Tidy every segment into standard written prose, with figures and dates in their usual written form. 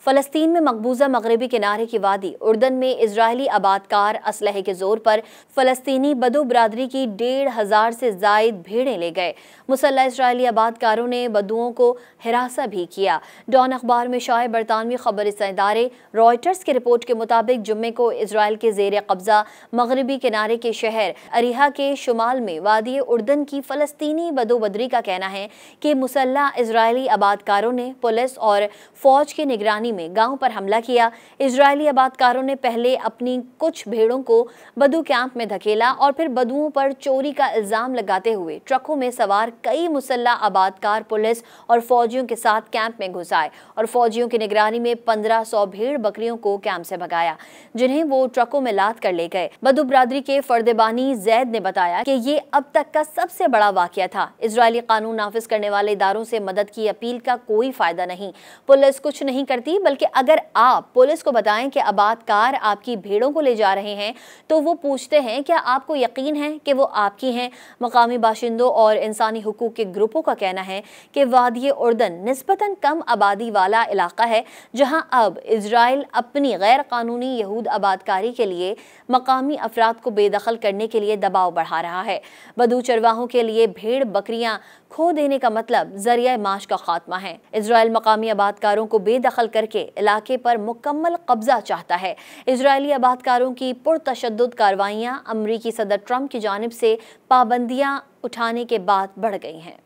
फ़लस्तीन में मकबूजा मगरबी किनारे की वादी उर्दन में इजरायली आबादकार असलहे के जोर पर फ़लस्तीनी बदू बरादरी की 1500 से जायद भेड़ें ले गए। मुसल्लह इजरायली आबादकारों ने बदुओं को हिरासा भी किया। डॉन अखबार में शाये बरतानवी खबर इदारे रॉयटर्स की रिपोर्ट के मुताबिक जुम्मे को इजरायल के जेर कब्जा मगरबी किनारे के शहर अरिहा के शुमाल में वादी उर्दन की फ़लस्तीनी बदू बदरी का कहना है कि मुसल्लह इजरायली आबादकारों ने पुलिस और फौज की निगरानी में गांव पर हमला किया। इजरायली आबादकारों ने पहले अपनी कुछ भेड़ों को बदू कैंप में धकेला और फिर बदुओं पर चोरी का इल्जाम लगाते हुए ट्रकों में सवार कई मुसल्लह आबादकार पुलिस और फौजियों के साथ कैंप में घुस आए और फौजियों की निगरानी में 1500 भेड़ बकरियों को कैंप से भगाया, जिन्हें वो ट्रकों में लाद कर ले गए। बदू बरादरी के फर्देबानी जैद ने बताया कि ये अब तक का सबसे बड़ा वाकया था। इजरायली कानून नाफिज करने वाले इदारों से मदद की अपील का कोई फायदा नहीं। पुलिस कुछ नहीं करती, बल्कि अगर आप पुलिस को बताएं कि आबादकार आपकी भेड़ों को ले जा रहे हैं तो वो पूछते हैं क्या आपको यकीन है कि वो आपकी हैं। मकामी बाशिंदों और इंसानी हुकूक के ग्रुपों का कहना है कि वादी उर्दन निस्बतन कम आबादी वाला इलाका है, जहां अब इजराइल अपनी गैर कानूनी यहूद आबादकारी के लिए मकामी अफराद को बेदखल करने के लिए दबाव बढ़ा रहा है। बदू चरवाहों के लिए भेड़ बकरियां खो देने का मतलब जरिया माश का खात्मा है। इजराइल मकामी आबादकारों को बेदखल करके इलाके पर मुकम्मल कब्जा चाहता है। इजरायली आबादकारों की पुरतशद्दुद कार्रवाइयां अमरीकी सदर ट्रंप की जानिब से पाबंदियां उठाने के बाद बढ़ गई हैं।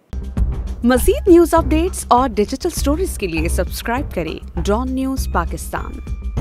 मज़ीद न्यूज़ अपडेट्स और डिजिटल स्टोरीज के लिए सब्सक्राइब करें डॉन न्यूज़ पाकिस्तान।